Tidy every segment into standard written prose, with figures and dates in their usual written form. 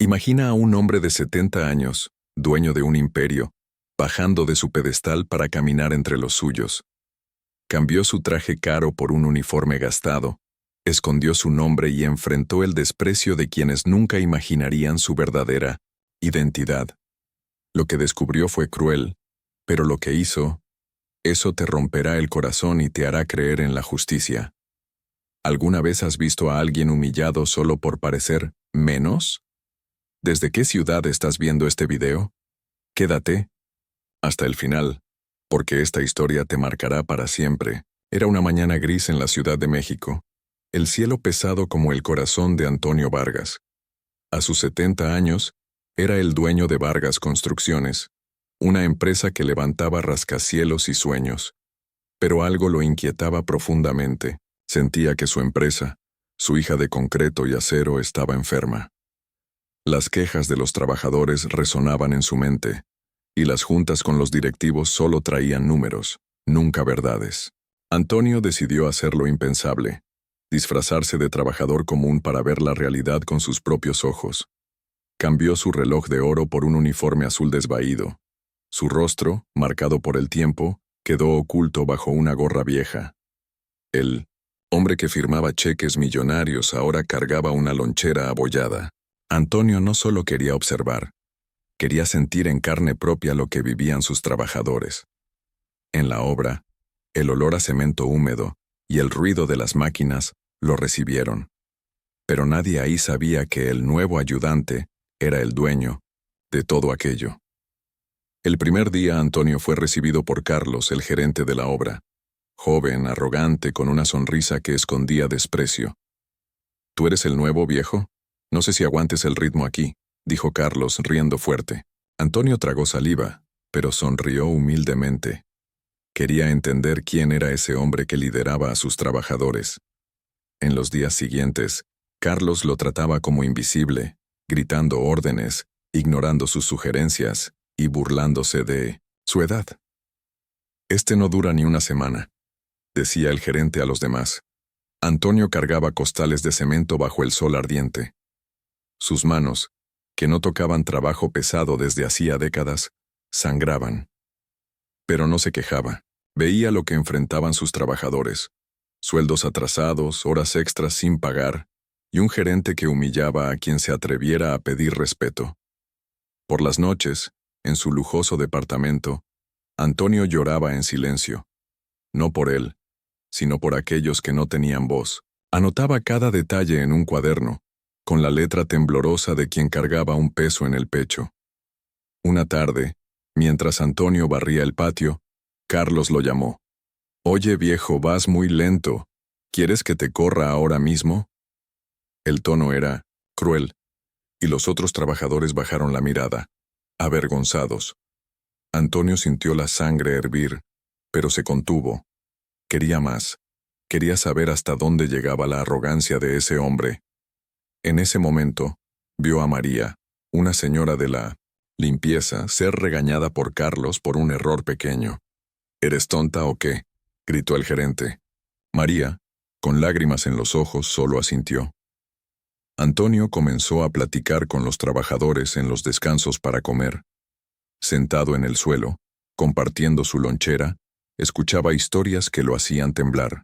Imagina a un hombre de 70 años, dueño de un imperio, bajando de su pedestal para caminar entre los suyos. Cambió su traje caro por un uniforme gastado, escondió su nombre y enfrentó el desprecio de quienes nunca imaginarían su verdadera identidad. Lo que descubrió fue cruel, pero lo que hizo, eso te romperá el corazón y te hará creer en la justicia. ¿Alguna vez has visto a alguien humillado solo por parecer menos? ¿Desde qué ciudad estás viendo este video? Quédate hasta el final, porque esta historia te marcará para siempre. Era una mañana gris en la Ciudad de México, el cielo pesado como el corazón de Antonio Vargas. A sus 70 años, era el dueño de Vargas Construcciones, una empresa que levantaba rascacielos y sueños. Pero algo lo inquietaba profundamente. Sentía que su empresa, su hija de concreto y acero, estaba enferma. Las quejas de los trabajadores resonaban en su mente, y las juntas con los directivos solo traían números, nunca verdades. Antonio decidió hacer lo impensable, disfrazarse de trabajador común para ver la realidad con sus propios ojos. Cambió su reloj de oro por un uniforme azul desvaído. Su rostro, marcado por el tiempo, quedó oculto bajo una gorra vieja. El hombre que firmaba cheques millonarios ahora cargaba una lonchera abollada. Antonio no solo quería observar, quería sentir en carne propia lo que vivían sus trabajadores. En la obra, el olor a cemento húmedo y el ruido de las máquinas lo recibieron. Pero nadie ahí sabía que el nuevo ayudante era el dueño de todo aquello. El primer día Antonio fue recibido por Carlos, el gerente de la obra. Joven, arrogante, con una sonrisa que escondía desprecio. ¿Tú eres el nuevo, viejo? No sé si aguantes el ritmo aquí, dijo Carlos, riendo fuerte. Antonio tragó saliva, pero sonrió humildemente. Quería entender quién era ese hombre que lideraba a sus trabajadores. En los días siguientes, Carlos lo trataba como invisible, gritando órdenes, ignorando sus sugerencias y burlándose de su edad. «Este no dura ni una semana», decía el gerente a los demás. Antonio cargaba costales de cemento bajo el sol ardiente. Sus manos, que no tocaban trabajo pesado desde hacía décadas, sangraban. Pero no se quejaba. Veía lo que enfrentaban sus trabajadores: sueldos atrasados, horas extras sin pagar, y un gerente que humillaba a quien se atreviera a pedir respeto. Por las noches, en su lujoso departamento, Antonio lloraba en silencio. No por él, sino por aquellos que no tenían voz. Anotaba cada detalle en un cuaderno, con la letra temblorosa de quien cargaba un peso en el pecho. Una tarde, mientras Antonio barría el patio, Carlos lo llamó. «Oye, viejo, vas muy lento. ¿Quieres que te corra ahora mismo?» El tono era cruel, y los otros trabajadores bajaron la mirada, avergonzados. Antonio sintió la sangre hervir, pero se contuvo. Quería más. Quería saber hasta dónde llegaba la arrogancia de ese hombre. En ese momento, vio a María, una señora de la limpieza, ser regañada por Carlos por un error pequeño. «¿Eres tonta o qué?», gritó el gerente. María, con lágrimas en los ojos, solo asintió. Antonio comenzó a platicar con los trabajadores en los descansos para comer. Sentado en el suelo, compartiendo su lonchera, escuchaba historias que lo hacían temblar.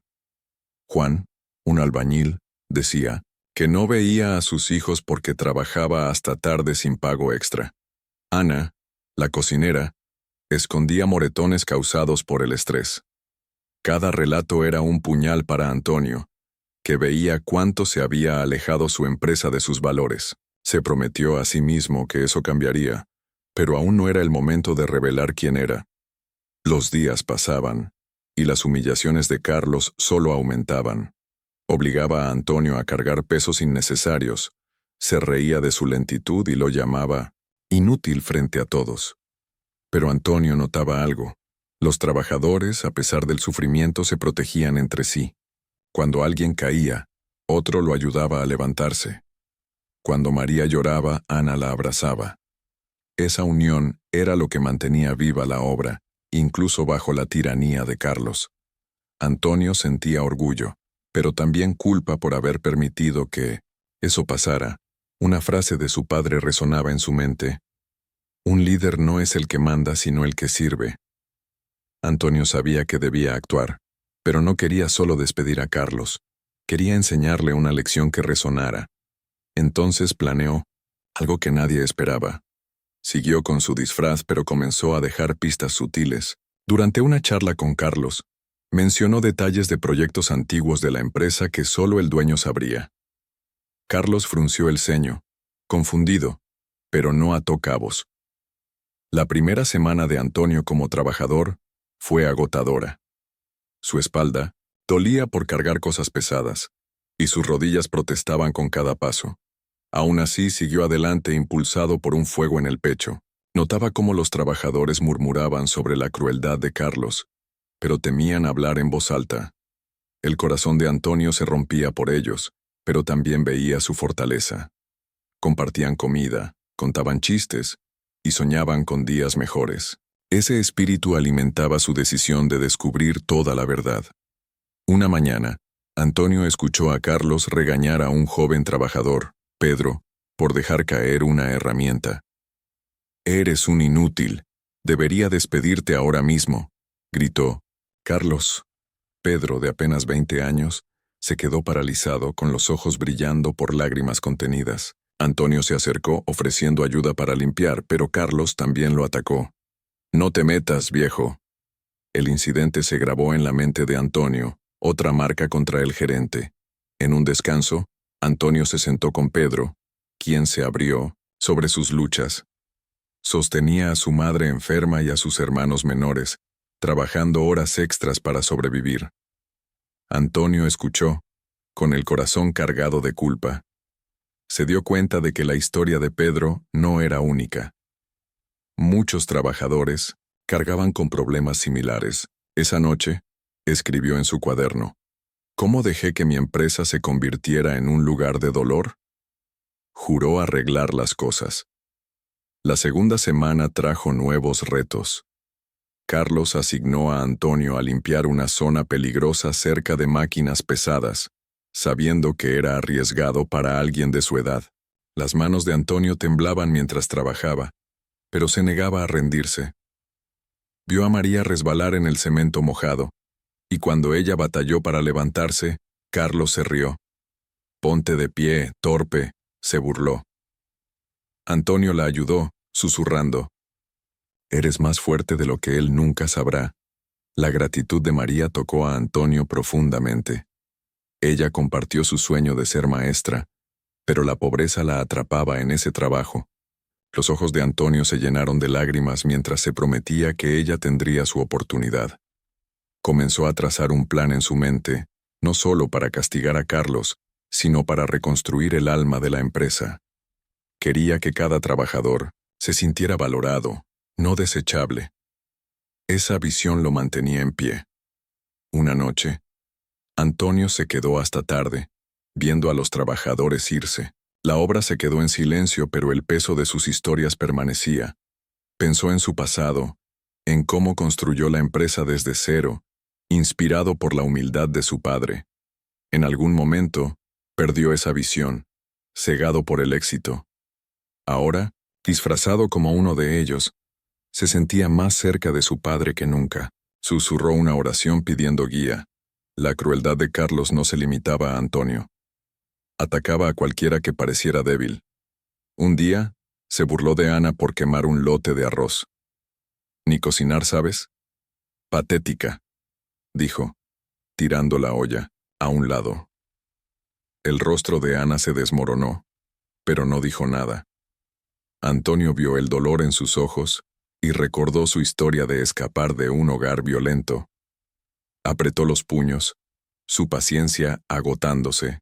Juan, un albañil, decía que no veía a sus hijos porque trabajaba hasta tarde sin pago extra. Ana, la cocinera, escondía moretones causados por el estrés. Cada relato era un puñal para Antonio, que veía cuánto se había alejado su empresa de sus valores. Se prometió a sí mismo que eso cambiaría, pero aún no era el momento de revelar quién era. Los días pasaban, y las humillaciones de Carlos solo aumentaban. Obligaba a Antonio a cargar pesos innecesarios, se reía de su lentitud y lo llamaba inútil frente a todos. Pero Antonio notaba algo. Los trabajadores, a pesar del sufrimiento, se protegían entre sí. Cuando alguien caía, otro lo ayudaba a levantarse. Cuando María lloraba, Ana la abrazaba. Esa unión era lo que mantenía viva la obra, incluso bajo la tiranía de Carlos. Antonio sentía orgullo, pero también culpa por haber permitido que eso pasara, Una frase de su padre resonaba en su mente: un líder no es el que manda, sino el que sirve. Antonio sabía que debía actuar, pero no quería solo despedir a Carlos. Quería enseñarle una lección que resonara. Entonces planeó algo que nadie esperaba. Siguió con su disfraz, pero comenzó a dejar pistas sutiles. Durante una charla con Carlos, mencionó detalles de proyectos antiguos de la empresa que solo el dueño sabría. Carlos frunció el ceño, confundido, pero no ató cabos. La primera semana de Antonio como trabajador fue agotadora. Su espalda dolía por cargar cosas pesadas, y sus rodillas protestaban con cada paso. Aún así siguió adelante impulsado por un fuego en el pecho. Notaba cómo los trabajadores murmuraban sobre la crueldad de Carlos, pero temían hablar en voz alta. El corazón de Antonio se rompía por ellos, pero también veía su fortaleza. Compartían comida, contaban chistes, y soñaban con días mejores. Ese espíritu alimentaba su decisión de descubrir toda la verdad. Una mañana, Antonio escuchó a Carlos regañar a un joven trabajador, Pedro, por dejar caer una herramienta. «Eres un inútil. Debería despedirte ahora mismo», gritó. Carlos, Pedro, de apenas 20 años, se quedó paralizado con los ojos brillando por lágrimas contenidas. Antonio se acercó ofreciendo ayuda para limpiar, pero Carlos también lo atacó. «No te metas, viejo». El incidente se grabó en la mente de Antonio, otra marca contra el gerente. En un descanso, Antonio se sentó con Pedro, quien se abrió sobre sus luchas. Sostenía a su madre enferma y a sus hermanos menores, trabajando horas extras para sobrevivir. Antonio escuchó, con el corazón cargado de culpa. Se dio cuenta de que la historia de Pedro no era única. Muchos trabajadores cargaban con problemas similares. Esa noche, escribió en su cuaderno: «¿Cómo dejé que mi empresa se convirtiera en un lugar de dolor?». Juró arreglar las cosas. La segunda semana trajo nuevos retos. Carlos asignó a Antonio a limpiar una zona peligrosa cerca de máquinas pesadas, sabiendo que era arriesgado para alguien de su edad. Las manos de Antonio temblaban mientras trabajaba, pero se negaba a rendirse. Vio a María resbalar en el cemento mojado, y cuando ella batalló para levantarse, Carlos se rió. «Ponte de pie, torpe», se burló. Antonio la ayudó, susurrando: «Eres más fuerte de lo que él nunca sabrá». La gratitud de María tocó a Antonio profundamente. Ella compartió su sueño de ser maestra, pero la pobreza la atrapaba en ese trabajo. Los ojos de Antonio se llenaron de lágrimas mientras se prometía que ella tendría su oportunidad. Comenzó a trazar un plan en su mente, no solo para castigar a Carlos, sino para reconstruir el alma de la empresa. Quería que cada trabajador se sintiera valorado, no desechable. Esa visión lo mantenía en pie. Una noche, Antonio se quedó hasta tarde, viendo a los trabajadores irse. La obra se quedó en silencio, pero el peso de sus historias permanecía. Pensó en su pasado, en cómo construyó la empresa desde cero, inspirado por la humildad de su padre. En algún momento, perdió esa visión, cegado por el éxito. Ahora, disfrazado como uno de ellos, se sentía más cerca de su padre que nunca. Susurró una oración pidiendo guía. La crueldad de Carlos no se limitaba a Antonio. Atacaba a cualquiera que pareciera débil. Un día, se burló de Ana por quemar un lote de arroz. «¿Ni cocinar sabes?». «Patética», dijo, tirando la olla a un lado. El rostro de Ana se desmoronó, pero no dijo nada. Antonio vio el dolor en sus ojos y recordó su historia de escapar de un hogar violento. Apretó los puños, su paciencia agotándose.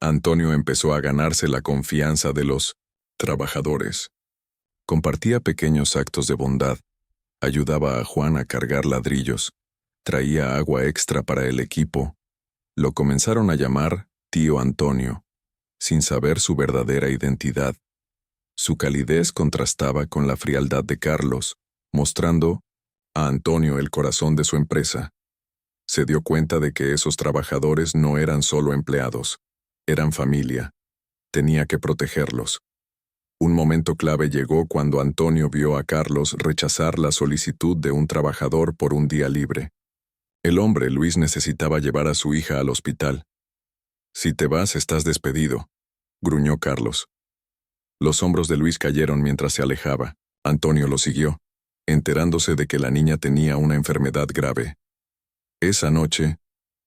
Antonio empezó a ganarse la confianza de los trabajadores. Compartía pequeños actos de bondad, ayudaba a Juan a cargar ladrillos, traía agua extra para el equipo. Lo comenzaron a llamar Tío Antonio, sin saber su verdadera identidad. Su calidez contrastaba con la frialdad de Carlos, mostrando a Antonio el corazón de su empresa. Se dio cuenta de que esos trabajadores no eran solo empleados, eran familia. tenía que protegerlos. Un momento clave llegó cuando Antonio vio a Carlos rechazar la solicitud de un trabajador por un día libre. El hombre, Luis, necesitaba llevar a su hija al hospital. «Si te vas, estás despedido», gruñó Carlos. Los hombros de Luis cayeron mientras se alejaba. Antonio lo siguió, enterándose de que la niña tenía una enfermedad grave. Esa noche,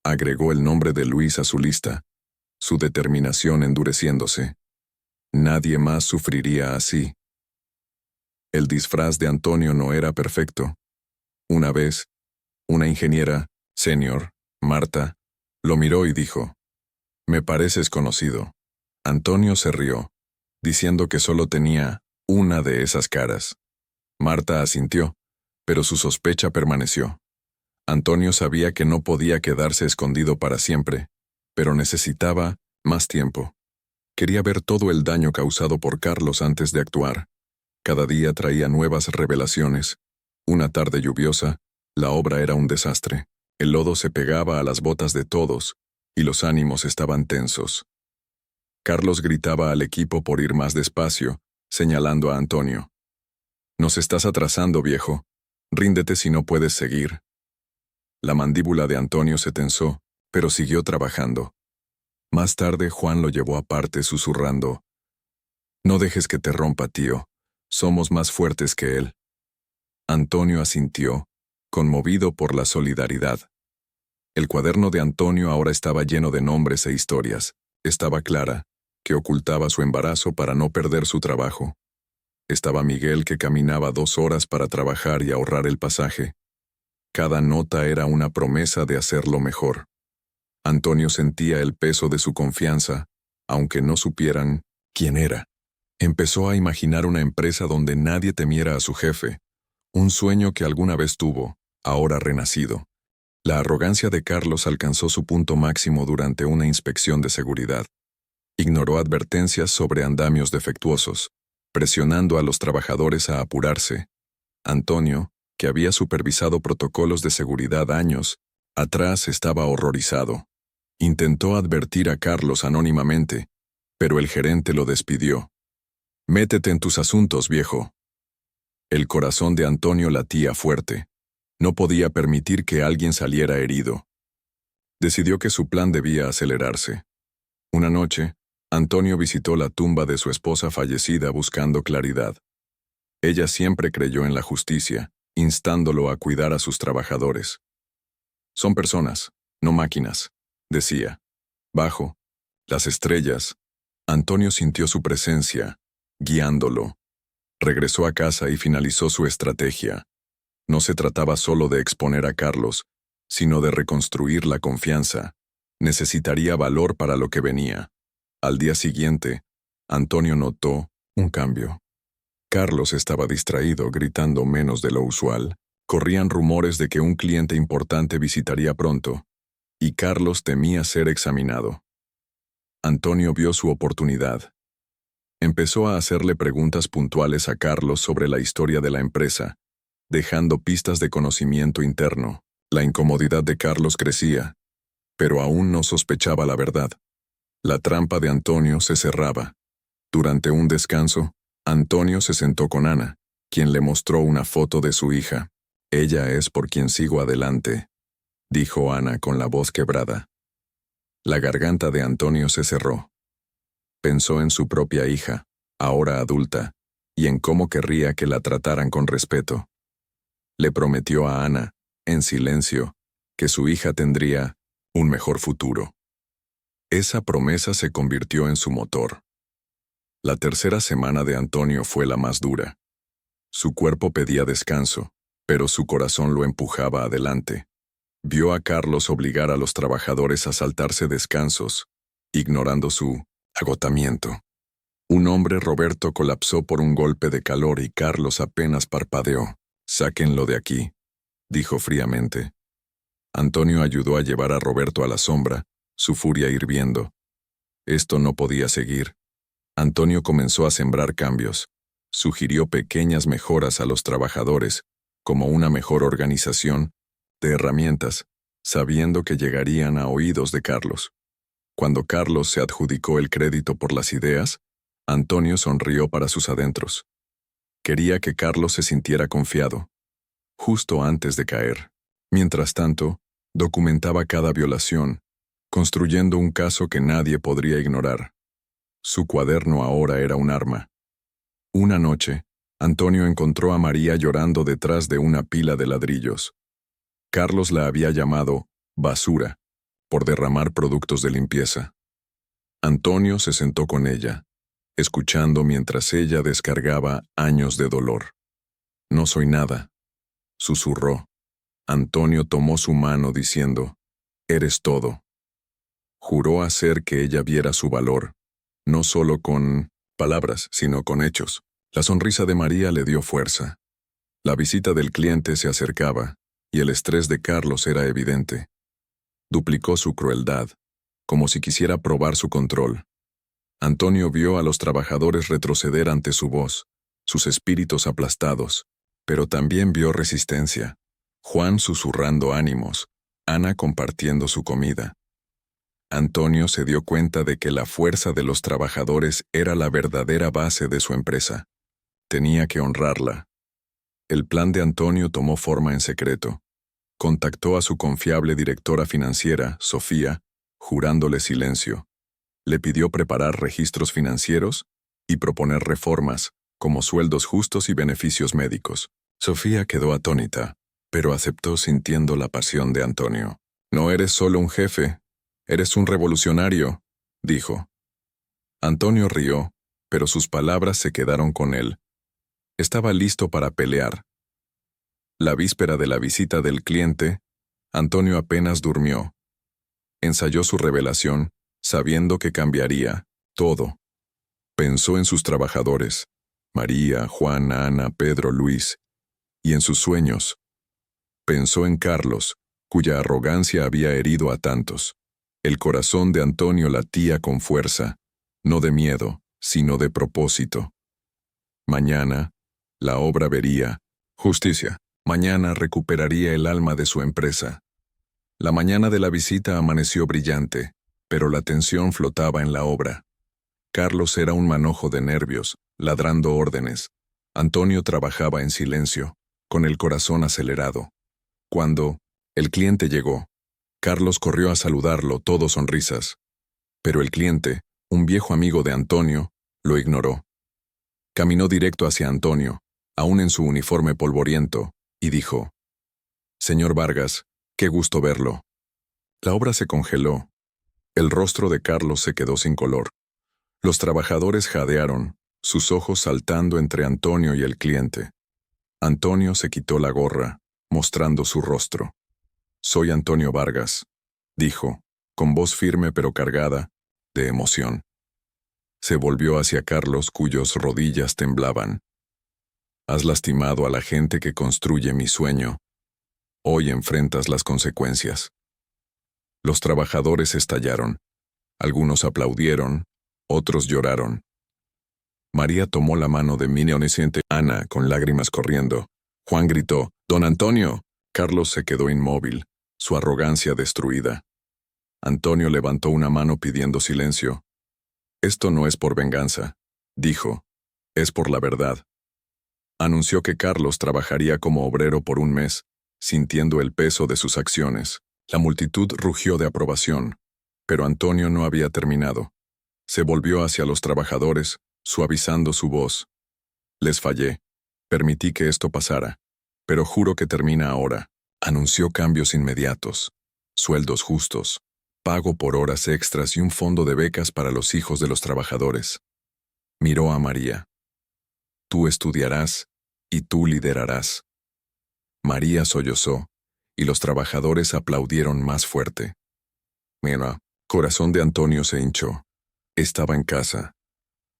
agregó el nombre de Luis a su lista, su determinación endureciéndose. Nadie más sufriría así. El disfraz de Antonio no era perfecto. Una vez, una ingeniera, senior, Marta, lo miró y dijo: «Me pareces conocido». Antonio se rió, diciendo que solo tenía una de esas caras. Marta asintió, pero su sospecha permaneció. Antonio sabía que no podía quedarse escondido para siempre, pero necesitaba más tiempo. Quería ver todo el daño causado por Carlos antes de actuar. Cada día traía nuevas revelaciones. Una tarde lluviosa, la obra era un desastre. El lodo se pegaba a las botas de todos, y los ánimos estaban tensos. Carlos gritaba al equipo por ir más despacio, señalando a Antonio. «Nos estás atrasando, viejo. Ríndete si no puedes seguir». La mandíbula de Antonio se tensó, pero siguió trabajando. Más tarde, Juan lo llevó aparte susurrando: «No dejes que te rompa, tío. Somos más fuertes que él». Antonio asintió, conmovido por la solidaridad. El cuaderno de Antonio ahora estaba lleno de nombres e historias. Estaba Clara, que ocultaba su embarazo para no perder su trabajo. Estaba Miguel, que caminaba 2 horas para trabajar y ahorrar el pasaje. Cada nota era una promesa de hacerlo mejor. Antonio sentía el peso de su confianza, aunque no supieran quién era. Empezó a imaginar una empresa donde nadie temiera a su jefe, un sueño que alguna vez tuvo, ahora renacido. La arrogancia de Carlos alcanzó su punto máximo durante una inspección de seguridad. Ignoró advertencias sobre andamios defectuosos, presionando a los trabajadores a apurarse. Antonio, que había supervisado protocolos de seguridad años atrás, estaba horrorizado. Intentó advertir a Carlos anónimamente, pero el gerente lo despidió. «Métete en tus asuntos, viejo». El corazón de Antonio latía fuerte. No podía permitir que alguien saliera herido. Decidió que su plan debía acelerarse. Una noche, Antonio visitó la tumba de su esposa fallecida buscando claridad. Ella siempre creyó en la justicia, instándolo a cuidar a sus trabajadores. «Son personas, no máquinas», decía. Bajo las estrellas, Antonio sintió su presencia, guiándolo. Regresó a casa y finalizó su estrategia. No se trataba solo de exponer a Carlos, sino de reconstruir la confianza. Necesitaría valor para lo que venía. Al día siguiente, Antonio notó un cambio. Carlos estaba distraído, gritando menos de lo usual. Corrían rumores de que un cliente importante visitaría pronto, y Carlos temía ser examinado. Antonio vio su oportunidad. Empezó a hacerle preguntas puntuales a Carlos sobre la historia de la empresa, dejando pistas de conocimiento interno. La incomodidad de Carlos crecía, pero aún no sospechaba la verdad. La trampa de Antonio se cerraba. Durante un descanso, Antonio se sentó con Ana, quien le mostró una foto de su hija. «Ella es por quien sigo adelante», dijo Ana con la voz quebrada. La garganta de Antonio se cerró. Pensó en su propia hija, ahora adulta, y en cómo querría que la trataran con respeto. Le prometió a Ana, en silencio, que su hija tendría un mejor futuro. Esa promesa se convirtió en su motor. La tercera semana de Antonio fue la más dura. Su cuerpo pedía descanso, pero su corazón lo empujaba adelante. Vio a Carlos obligar a los trabajadores a saltarse descansos, ignorando su agotamiento. Un hombre, Roberto, colapsó por un golpe de calor y Carlos apenas parpadeó. «Sáquenlo de aquí», dijo fríamente. Antonio ayudó a llevar a Roberto a la sombra, su furia hirviendo. Esto no podía seguir. Antonio comenzó a sembrar cambios. Sugirió pequeñas mejoras a los trabajadores, como una mejor organización de herramientas, sabiendo que llegarían a oídos de Carlos. Cuando Carlos se adjudicó el crédito por las ideas, Antonio sonrió para sus adentros. Quería que Carlos se sintiera confiado, justo antes de caer. Mientras tanto, documentaba cada violación, construyendo un caso que nadie podría ignorar. Su cuaderno ahora era un arma. Una noche, Antonio encontró a María llorando detrás de una pila de ladrillos. Carlos la había llamado basura por derramar productos de limpieza. Antonio se sentó con ella, escuchando mientras ella descargaba años de dolor. «No soy nada», susurró. Antonio tomó su mano diciendo, «Eres todo». Juró hacer que ella viera su valor, no solo con palabras, sino con hechos. La sonrisa de María le dio fuerza. La visita del cliente se acercaba, y el estrés de Carlos era evidente. Duplicó su crueldad, como si quisiera probar su control. Antonio vio a los trabajadores retroceder ante su voz, sus espíritus aplastados, pero también vio resistencia. Juan susurrando ánimos, Ana compartiendo su comida. Antonio se dio cuenta de que la fuerza de los trabajadores era la verdadera base de su empresa. Tenía que honrarla. El plan de Antonio tomó forma en secreto. Contactó a su confiable directora financiera, Sofía, jurándole silencio. Le pidió preparar registros financieros y proponer reformas, como sueldos justos y beneficios médicos. Sofía quedó atónita, pero aceptó sintiendo la pasión de Antonio. «No eres solo un jefe, eres un revolucionario», dijo. Antonio rió, pero sus palabras se quedaron con él. Estaba listo para pelear. La víspera de la visita del cliente, Antonio apenas durmió. Ensayó su revelación, sabiendo que cambiaría todo. Pensó en sus trabajadores, María, Juan, Ana, Pedro, Luis, y en sus sueños. Pensó en Carlos, cuya arrogancia había herido a tantos. El corazón de Antonio latía con fuerza, no de miedo, sino de propósito. Mañana, la obra vería justicia. Mañana recuperaría el alma de su empresa. La mañana de la visita amaneció brillante, pero la tensión flotaba en la obra. Carlos era un manojo de nervios, ladrando órdenes. Antonio trabajaba en silencio, con el corazón acelerado. Cuando el cliente llegó, Carlos corrió a saludarlo, todo sonrisas. Pero el cliente, un viejo amigo de Antonio, lo ignoró. Caminó directo hacia Antonio, aún en su uniforme polvoriento, y dijo, «Señor Vargas, qué gusto verlo». La obra se congeló. El rostro de Carlos se quedó sin color. Los trabajadores jadearon, sus ojos saltando entre Antonio y el cliente. Antonio se quitó la gorra, mostrando su rostro. «Soy Antonio Vargas», dijo, con voz firme pero cargada de emoción. Se volvió hacia Carlos, cuyas rodillas temblaban. «Has lastimado a la gente que construye mi sueño. Hoy enfrentas las consecuencias». Los trabajadores estallaron. Algunos aplaudieron, otros lloraron. María tomó la mano de mi neonicente Ana con lágrimas corriendo. Juan gritó, «¡Don Antonio!». Carlos se quedó inmóvil, su arrogancia destruida. Antonio levantó una mano pidiendo silencio. «Esto no es por venganza», dijo, «es por la verdad». Anunció que Carlos trabajaría como obrero por un mes, sintiendo el peso de sus acciones. La multitud rugió de aprobación, pero Antonio no había terminado. Se volvió hacia los trabajadores, suavizando su voz. «Les fallé. Permití que esto pasara, pero juro que termina ahora». Anunció cambios inmediatos, sueldos justos, pago por horas extras y un fondo de becas para los hijos de los trabajadores. Miró a María. «Tú estudiarás y tú liderarás». María sollozó, y los trabajadores aplaudieron más fuerte. Mira, corazón de Antonio se hinchó. Estaba en casa.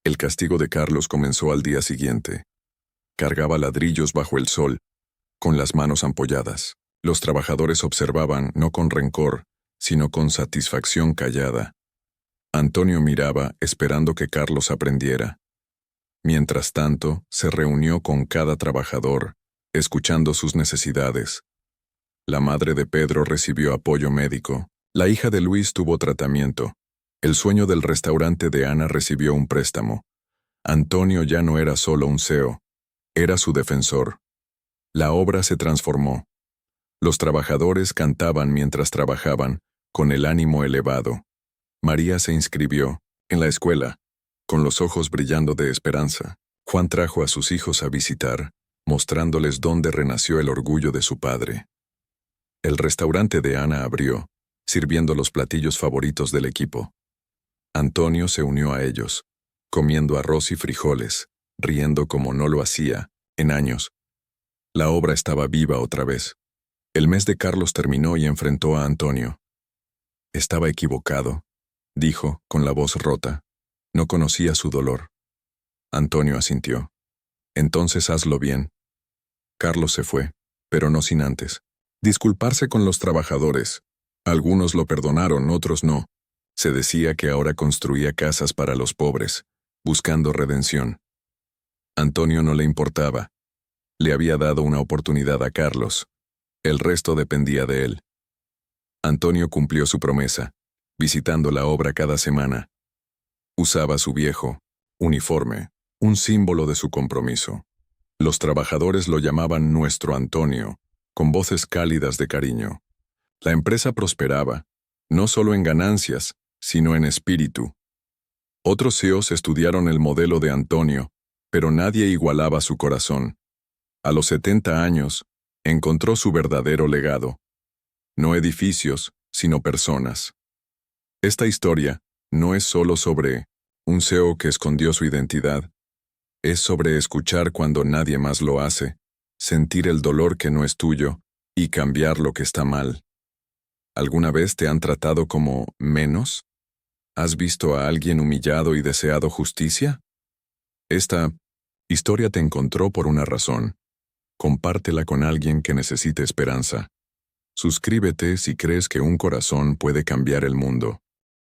El castigo de Carlos comenzó al día siguiente. Cargaba ladrillos bajo el sol, con las manos ampolladas. Los trabajadores observaban no con rencor, sino con satisfacción callada. Antonio miraba esperando que Carlos aprendiera. Mientras tanto, se reunió con cada trabajador, escuchando sus necesidades. La madre de Pedro recibió apoyo médico. La hija de Luis tuvo tratamiento. El sueño del restaurante de Ana recibió un préstamo. Antonio ya no era solo un CEO, era su defensor. La obra se transformó. Los trabajadores cantaban mientras trabajaban, con el ánimo elevado. María se inscribió, en la escuela, con los ojos brillando de esperanza. Juan trajo a sus hijos a visitar, mostrándoles dónde renació el orgullo de su padre. El restaurante de Ana abrió, sirviendo los platillos favoritos del equipo. Antonio se unió a ellos, comiendo arroz y frijoles, riendo como no lo hacía en años. La obra estaba viva otra vez. El mes de Carlos terminó y enfrentó a Antonio. Estaba equivocado, dijo, con la voz rota. No conocía su dolor. Antonio asintió. Entonces hazlo bien. Carlos se fue, pero no sin antes disculparse con los trabajadores. Algunos lo perdonaron, otros no. Se decía que ahora construía casas para los pobres, buscando redención. Antonio no le importaba. Le había dado una oportunidad a Carlos. El resto dependía de él. Antonio cumplió su promesa, visitando la obra cada semana. Usaba su viejo uniforme, un símbolo de su compromiso. Los trabajadores lo llamaban nuestro Antonio, con voces cálidas de cariño. La empresa prosperaba, no solo en ganancias, sino en espíritu. Otros CEOs estudiaron el modelo de Antonio, pero nadie igualaba su corazón. A los 70 años, encontró su verdadero legado. No edificios, sino personas. Esta historia no es solo sobre un CEO que escondió su identidad. Es sobre escuchar cuando nadie más lo hace, sentir el dolor que no es tuyo y cambiar lo que está mal. ¿Alguna vez te han tratado como menos? ¿Has visto a alguien humillado y deseado justicia? Esta historia te encontró por una razón. Compártela con alguien que necesite esperanza. Suscríbete si crees que un corazón puede cambiar el mundo.